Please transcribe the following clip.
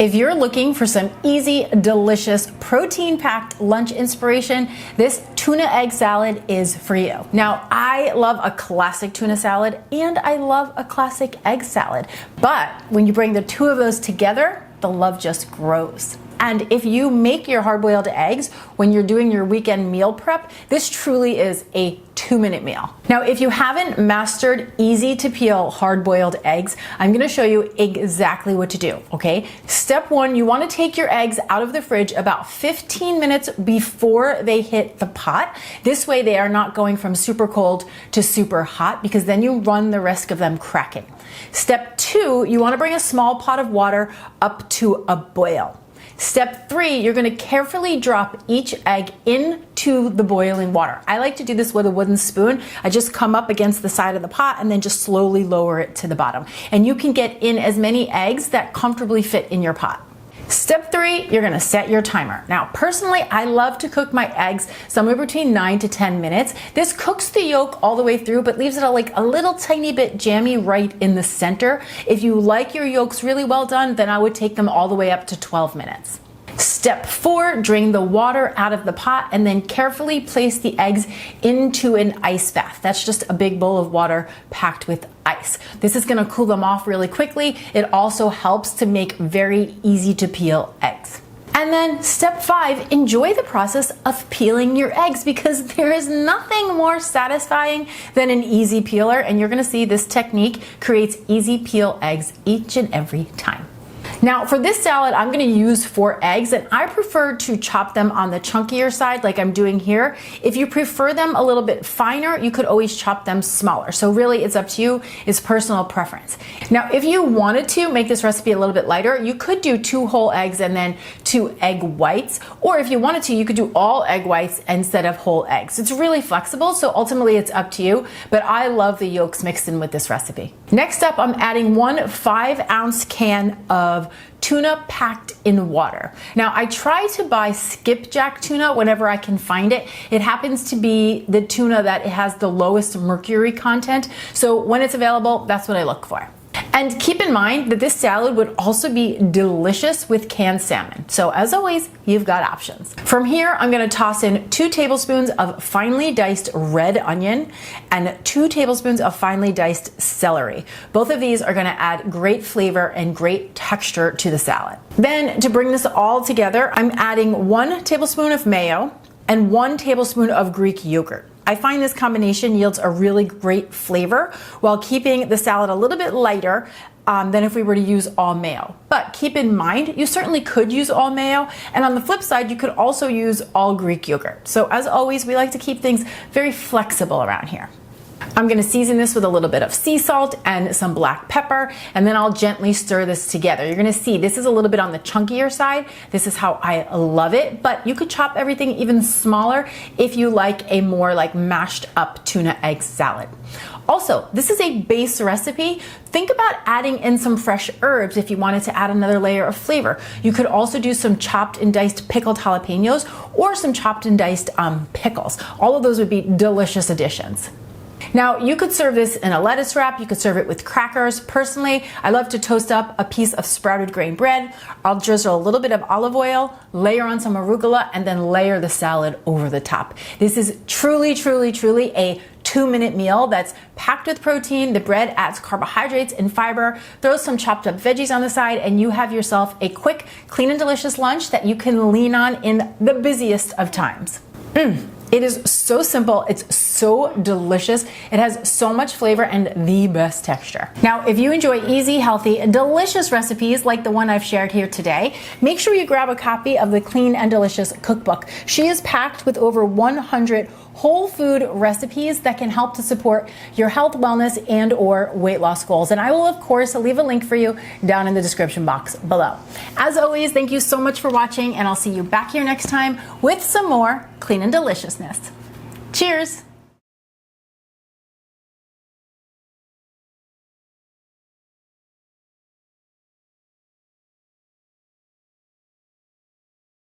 If you're looking for some easy, delicious, protein-packed lunch inspiration, this tuna egg salad is for you. Now, I love a classic tuna salad and I love a classic egg salad, but when you bring the two of those together, the love just grows. And if you make your hard-boiled eggs when you're doing your weekend meal prep, this truly is a 2-minute meal. Now, if you haven't mastered easy to peel hard-boiled eggs, I'm gonna show you exactly what to do, okay? Step 1, you wanna take your eggs out of the fridge about 15 minutes before they hit the pot. This way they are not going from super cold to super hot, because then you run the risk of them cracking. Step 2, you wanna bring a small pot of water up to a boil. Step 3, you're going to carefully drop each egg into the boiling water. I like to do this with a wooden spoon. I just come up against the side of the pot and then just slowly lower it to the bottom. And you can get in as many eggs that comfortably fit in your pot. Step 3, you're gonna set your timer. Now, personally, I love to cook my eggs somewhere between 9 to 10 minutes. This cooks the yolk all the way through, but leaves it like a little tiny bit jammy right in the center. If you like your yolks really well done, then I would take them all the way up to 12 minutes. Step 4, drain the water out of the pot and then carefully place the eggs into an ice bath. That's just a big bowl of water packed with ice. This is gonna cool them off really quickly. It also helps to make very easy to peel eggs. And then step 5, enjoy the process of peeling your eggs, because there is nothing more satisfying than an easy peeler, and you're gonna see this technique creates easy peel eggs each and every time. Now, for this salad, I'm gonna use 4 eggs, and I prefer to chop them on the chunkier side like I'm doing here. If you prefer them a little bit finer, you could always chop them smaller. So really, it's up to you, it's personal preference. Now, if you wanted to make this recipe a little bit lighter, you could do 2 whole eggs and then 2 egg whites, or if you wanted to, you could do all egg whites instead of whole eggs. It's really flexible, so ultimately it's up to you, but I love the yolks mixed in with this recipe. Next up, I'm adding 1 5-ounce can of tuna packed in water. Now, I try to buy skipjack tuna whenever I can find it. It happens to be the tuna that has the lowest mercury content, so when it's available, that's what I look for. And keep in mind that this salad would also be delicious with canned salmon. So as always, you've got options. From here, I'm gonna toss in 2 tablespoons of finely diced red onion and 2 tablespoons of finely diced celery. Both of these are gonna add great flavor and great texture to the salad. Then to bring this all together, I'm adding 1 tablespoon of mayo and 1 tablespoon of Greek yogurt. I find this combination yields a really great flavor while keeping the salad a little bit lighter than if we were to use all mayo. But keep in mind, you certainly could use all mayo, and on the flip side, you could also use all Greek yogurt. So as always, we like to keep things very flexible around here. I'm gonna season this with a little bit of sea salt and some black pepper, and then I'll gently stir this together. You're gonna see this is a little bit on the chunkier side. This is how I love it, but you could chop everything even smaller if you like a more like mashed up tuna egg salad. Also, this is a base recipe. Think about adding in some fresh herbs if you wanted to add another layer of flavor. You could also do some chopped and diced pickled jalapenos or some chopped and diced pickles. All of those would be delicious additions. Now, you could serve this in a lettuce wrap, you could serve it with crackers. Personally, I love to toast up a piece of sprouted grain bread. I'll drizzle a little bit of olive oil, layer on some arugula, and then layer the salad over the top. This is truly, truly, truly a 2-minute meal that's packed with protein. The bread adds carbohydrates and fiber. Throw some chopped up veggies on the side, and you have yourself a quick, clean and delicious lunch that you can lean on in the busiest of times. It is so simple, it's so delicious, it has so much flavor and the best texture. Now, if you enjoy easy, healthy, delicious recipes like the one I've shared here today, make sure you grab a copy of the Clean and Delicious Cookbook. She is packed with over 100 whole food recipes that can help to support your health, wellness, and or weight loss goals. And I will, of course, leave a link for you down in the description box below. As always, thank you so much for watching, and I'll see you back here next time with some more clean and deliciousness. Cheers!